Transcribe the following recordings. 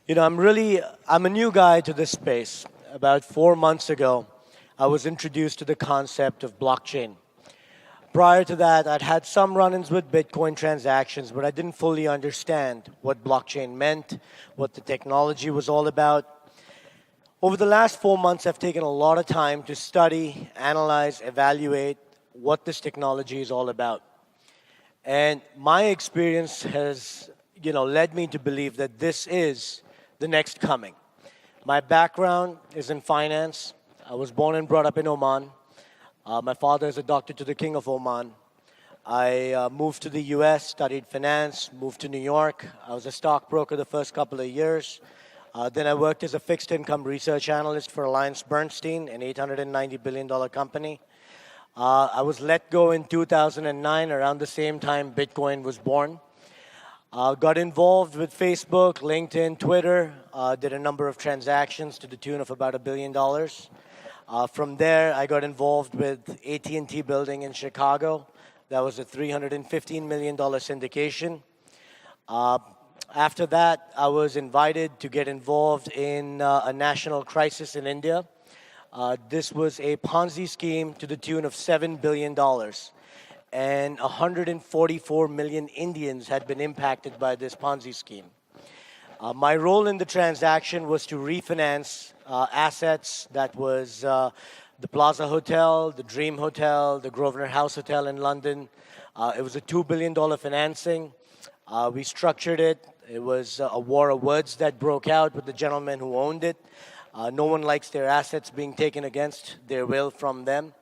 I'm a new guy to this space. About 4 months ago, I was introduced to the concept of blockchain. Prior to that, I'd had some run ins with Bitcoin transactions, but I didn't fully understand what blockchain meant, what the technology was all about. Over the last 4 months, I've taken a lot of time to study, analyze, evaluate what this technology is all about. And my experience has, led me to believe that this is the next coming. My background is in finance. I was born and brought up in Oman. My father is a doctor to the King of Oman. I moved to the US, studied finance, moved to New York. I was a stockbroker the first couple of years. Then I worked as a fixed income research analyst for Alliance Bernstein, an $890 billion company. I was let go in 2009, around the same time Bitcoin was born. Got involved with Facebook, LinkedIn, Twitter, did a number of transactions to the tune of about $1 billion. From there, I got involved with AT&T building in Chicago. That was a $315 million syndication. After that, I was invited to get involved in a national crisis in India. This was a Ponzi scheme to the tune of $7 billion. And 144 million Indians had been impacted by this Ponzi scheme. My role in the transaction was to refinance assets that was the Plaza Hotel, the Dream Hotel, the Grosvenor House Hotel in London. It was a $2 billion financing. We structured it. It was a war of words that broke out with the gentleman who owned it. No one likes their assets being taken against their will from them.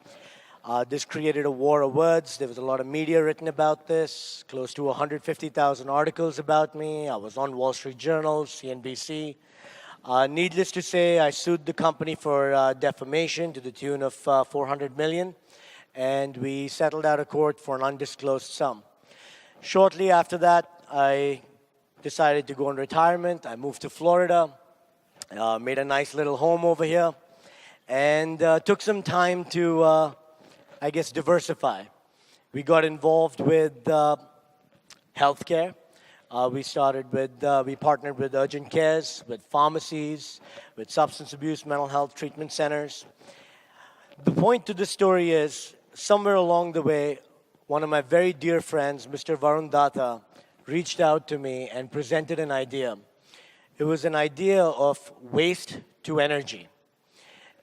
This created a war of words. There was a lot of media written about this, close to 150,000 articles about me. I was on Wall Street Journal, CNBC. Needless to say, I sued the company for defamation to the tune of $400 million, and we settled out of court for an undisclosed sum. Shortly after that, I decided to go in retirement. I moved to Florida, made a nice little home over here, and took some time to diversify. We got involved with healthcare. We partnered with urgent cares, with pharmacies, with substance abuse, mental health treatment centers. The point to this story is, somewhere along the way, one of my very dear friends, Mr. Varun Datta, reached out to me and presented an idea. It was an idea of waste to energy.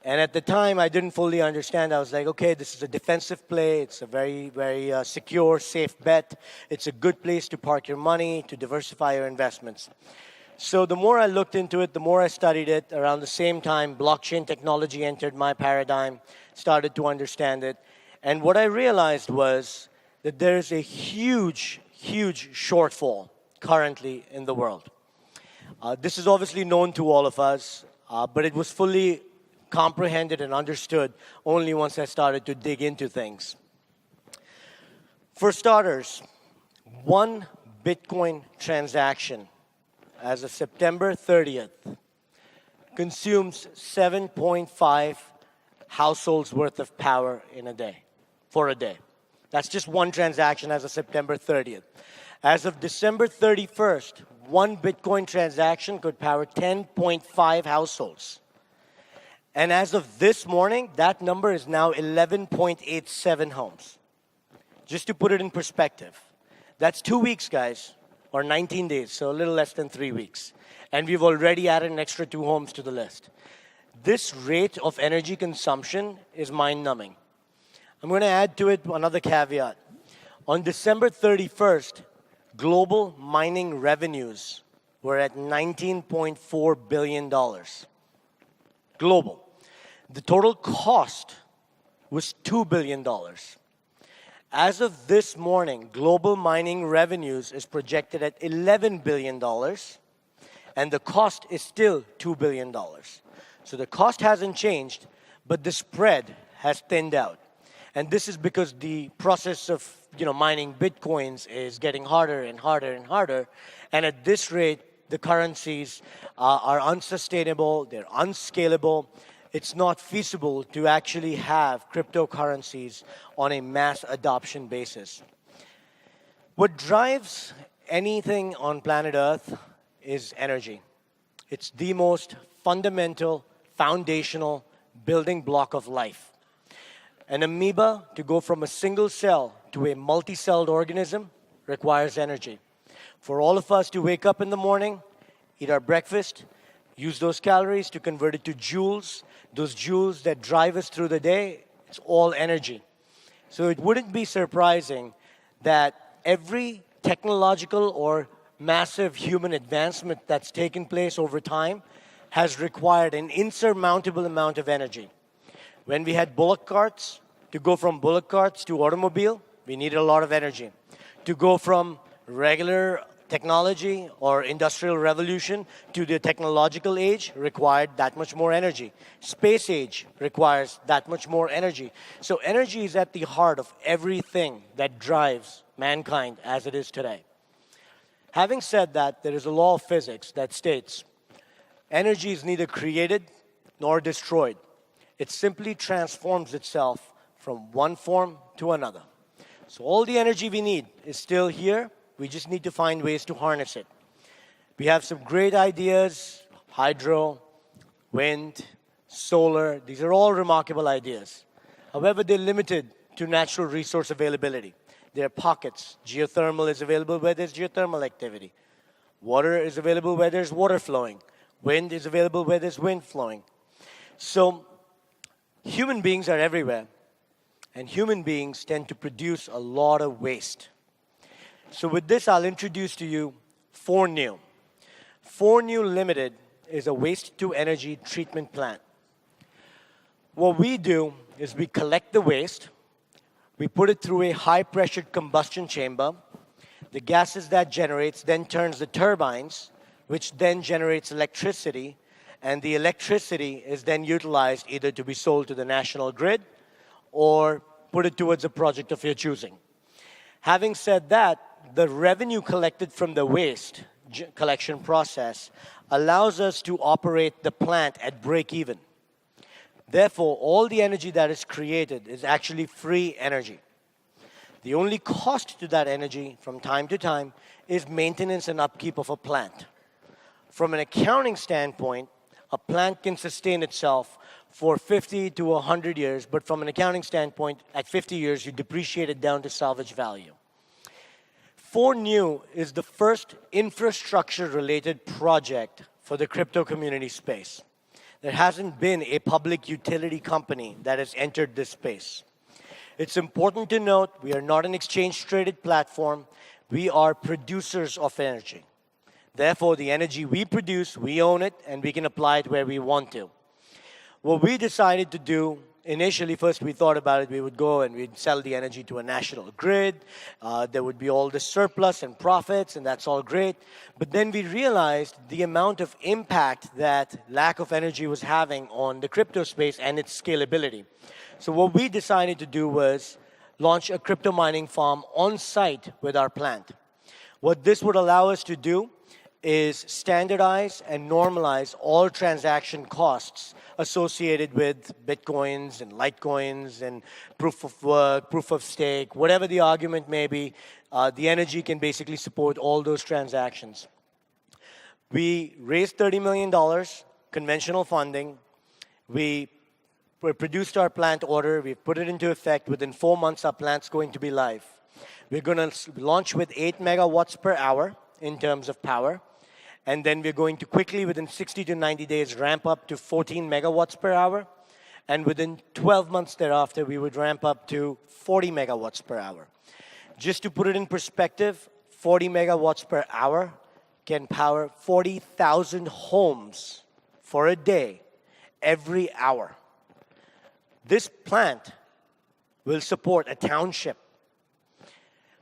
And at the time, I didn't fully understand. I was like, okay, this is a defensive play. It's a very, very secure, safe bet. It's a good place to park your money, to diversify your investments. So the more I looked into it, the more I studied it. Around the same time, blockchain technology entered my paradigm, started to understand it. And what I realized was that there is a huge, huge shortfall currently in the world. This is obviously known to all of us, but it was fully comprehended and understood only once I started to dig into things. For starters, one Bitcoin transaction as of September 30th consumes 7.5 households worth of power for a day. That's just one transaction as of September 30th. As of December 31st, one Bitcoin transaction could power 10.5 households. And as of this morning, that number is now 11.87 homes. Just to put it in perspective, that's 2 weeks, guys, or 19 days, so a little less than 3 weeks. And we've already added an extra 2 homes to the list. This rate of energy consumption is mind-numbing. I'm going to add to it another caveat. On December 31st, global mining revenues were at $19.4 billion. Global. The total cost was $2 billion. As of this morning, global mining revenues is projected at $11 billion, and the cost is still $2 billion. So the cost hasn't changed, but the spread has thinned out. And this is because the process of mining Bitcoins is getting harder and harder and harder. And at this rate, the currencies are unsustainable, they're unscalable. It's not feasible to actually have cryptocurrencies on a mass adoption basis. What drives anything on planet Earth is energy. It's the most fundamental, foundational building block of life. An amoeba, to go from a single cell to a multi-celled organism, requires energy. For all of us to wake up in the morning, eat our breakfast, use those calories to convert it to joules, those joules that drive us through the day, it's all energy. So it wouldn't be surprising that every technological or massive human advancement that's taken place over time has required an insurmountable amount of energy. When we had bullock carts, to go from bullock carts to automobile, we needed a lot of energy. To go from regular technology or industrial revolution to the technological age required that much more energy. Space age requires that much more energy. So energy is at the heart of everything that drives mankind as it is today. Having said that, there is a law of physics that states energy is neither created nor destroyed. It simply transforms itself from one form to another. So all the energy we need is still here. We just need to find ways to harness it. We have some great ideas: hydro, wind, solar. These are all remarkable ideas. However, they're limited to natural resource availability. There are pockets. Geothermal is available where there's geothermal activity. Water is available where there's water flowing. Wind is available where there's wind flowing. So human beings are everywhere, and human beings tend to produce a lot of waste. So with this, I'll introduce to you Fornew. Fornew Limited is a waste-to-energy treatment plant. What we do is we collect the waste, we put it through a high-pressure combustion chamber. The gases that generates then turns the turbines, which then generates electricity, and the electricity is then utilized either to be sold to the national grid or put it towards a project of your choosing. Having said that, the revenue collected from the waste collection process allows us to operate the plant at break even. Therefore, all the energy that is created is actually free energy. The only cost to that energy from time to time is maintenance and upkeep of a plant. From an accounting standpoint, a plant can sustain itself for 50 to 100 years, but from an accounting standpoint, at 50 years, you depreciate it down to salvage value. Fornew is the first infrastructure-related project for the crypto community space. There hasn't been a public utility company that has entered this space. It's important to note we are not an exchange-traded platform. We are producers of energy. Therefore, the energy we produce, we own it, and we can apply it where we want to. What we decided to do, initially, first we thought about it, we would go and we'd sell the energy to a national grid. There would be all the surplus and profits, and that's all great. But then we realized the amount of impact that lack of energy was having on the crypto space and its scalability. So what we decided to do was launch a crypto mining farm on site with our plant. What this would allow us to do is standardize and normalize all transaction costs associated with Bitcoins and Litecoins and proof of work, proof of stake, whatever the argument may be, the energy can basically support all those transactions. We raised $30 million, conventional funding. We produced our plant order. We've put it into effect. Within 4 months, our plant's going to be live. We're going to launch with 8 megawatts per hour in terms of power. And then we're going to quickly, within 60 to 90 days, ramp up to 14 megawatts per hour. And within 12 months thereafter, we would ramp up to 40 megawatts per hour. Just to put it in perspective, 40 megawatts per hour can power 40,000 homes for a day, every hour. This plant will support a township.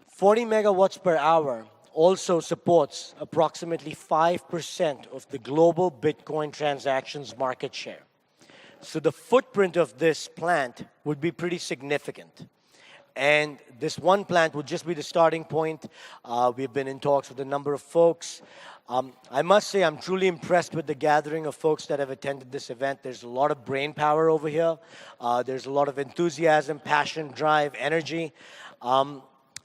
40 megawatts per hour also supports approximately 5% of the global Bitcoin transactions market share. So the footprint of this plant would be pretty significant. And this one plant would just be the starting point. We've been in talks with a number of folks. I must say I'm truly impressed with the gathering of folks that have attended this event. There's a lot of brain power over here. There's a lot of enthusiasm, passion, drive, energy.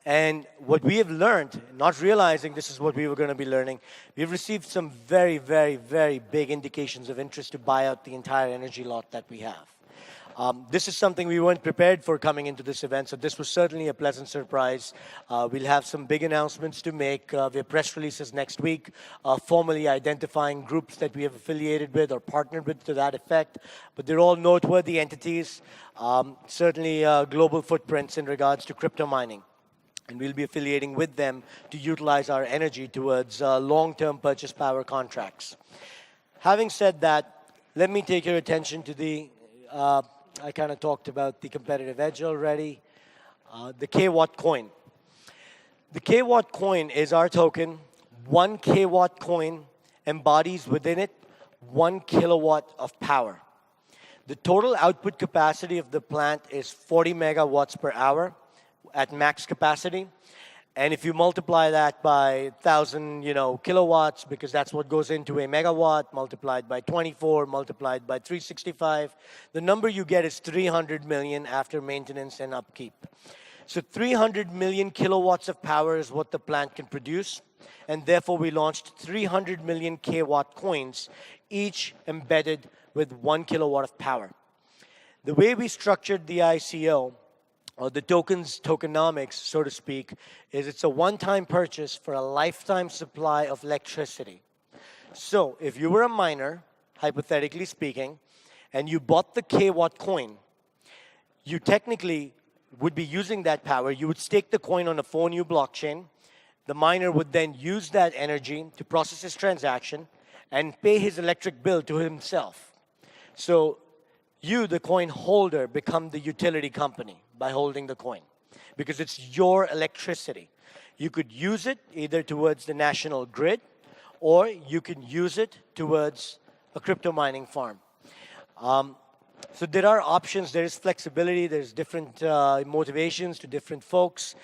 And what we have learned, not realizing this is what we were going to be learning, we've received some very, very, very big indications of interest to buy out the entire energy lot that we have. This is something we weren't prepared for coming into this event, so this was certainly a pleasant surprise. We'll have some big announcements to make. We have press releases next week, formally identifying groups that we have affiliated with or partnered with to that effect. But they're all noteworthy entities, certainly global footprints in regards to crypto mining. And we'll be affiliating with them to utilize our energy towards long-term purchase power contracts. Having said that, let me take your attention to I kind of talked about the competitive edge already, the KWatt coin. The KWatt coin is our token. 1 KWatt coin embodies within it 1 kilowatt of power. The total output capacity of the plant is 40 megawatts per hour at max capacity. And if you multiply that by 1,000, kilowatts, because that's what goes into a megawatt, multiplied by 24, multiplied by 365, the number you get is 300 million after maintenance and upkeep. So 300 million kilowatts of power is what the plant can produce, and therefore we launched 300 million KWatt coins, each embedded with 1 kilowatt of power. The way we structured the ICO, or the tokenomics, so to speak, is it's a one-time purchase for a lifetime supply of electricity. So if you were a miner, hypothetically speaking, and you bought the KWatt coin, you technically would be using that power. You would stake the coin on a 4new blockchain. The miner would then use that energy to process his transaction and pay his electric bill to himself. So you, the coin holder, become the utility company by holding the coin, because it's your electricity. You could use it either towards the national grid, or you can use it towards a crypto mining farm. So there are options, there is flexibility, there's different motivations to different folks.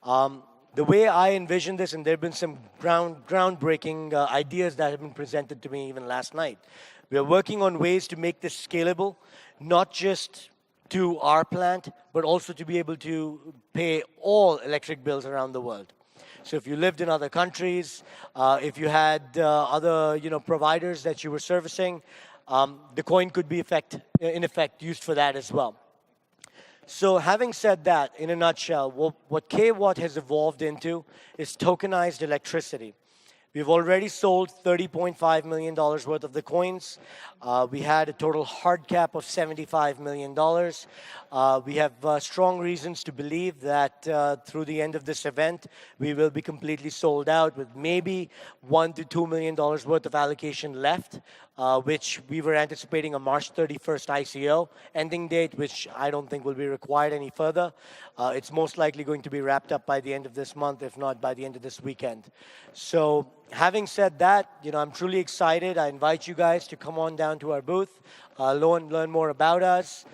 The way I envision this, and there have been some groundbreaking ideas that have been presented to me even last night. We are working on ways to make this scalable, not just to our plant, but also to be able to pay all electric bills around the world. So if you lived in other countries, if you had other providers that you were servicing, the coin could be in effect used for that as well. So having said that, in a nutshell, what KWatt has evolved into is tokenized electricity. We've already sold $30.5 million worth of the coins. We had a total hard cap of $75 million. We have strong reasons to believe that through the end of this event, we will be completely sold out with maybe $1 to $2 million worth of allocation left, which we were anticipating a March 31st ICO ending date, which I don't think will be required any further. It's most likely going to be wrapped up by the end of this month, if not by the end of this weekend. So having said that, I'm truly excited. I invite you guys to come on down to our booth, learn more about us.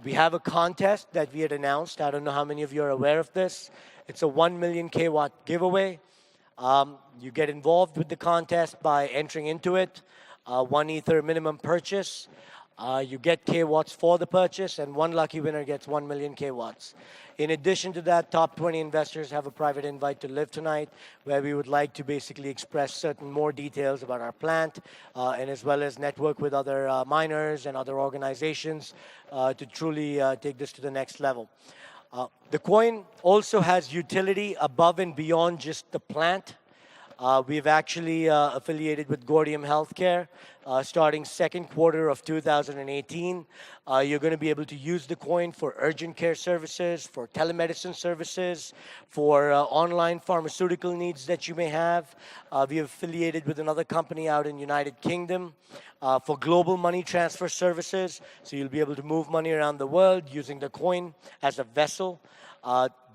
We have a contest that we had announced. I don't know how many of you are aware of this. It's a 1 million KWatt giveaway. You get involved with the contest by entering into it. 1 Ether minimum purchase. You get KWatts for the purchase, and one lucky winner gets 1 million KWatts. In addition to that, top 20 investors have a private invite to live tonight, where we would like to basically express certain more details about our plant, and as well as network with other miners and other organizations to truly take this to the next level. The coin also has utility above and beyond just the plant. We've actually affiliated with Gordium Healthcare. Starting second quarter of 2018, you're going to be able to use the coin for urgent care services, for telemedicine services, for online pharmaceutical needs that you may have. We have affiliated with another company out in United Kingdom for global money transfer services. So you'll be able to move money around the world using the coin as a vessel.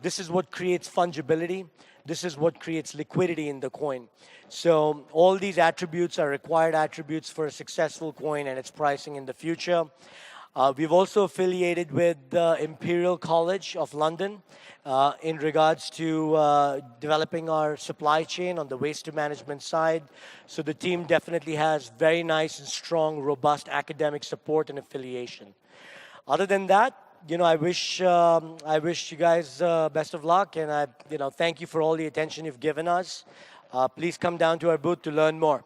This is what creates fungibility. This is what creates liquidity in the coin. So all these attributes are required attributes for a successful coin and its pricing in the future. We've also affiliated with the Imperial College of London in regards to developing our supply chain on the waste management side. So the team definitely has very nice and strong, robust academic support and affiliation. Other than that, I wish you guys best of luck, and thank you for all the attention you've given us. Please come down to our booth to learn more.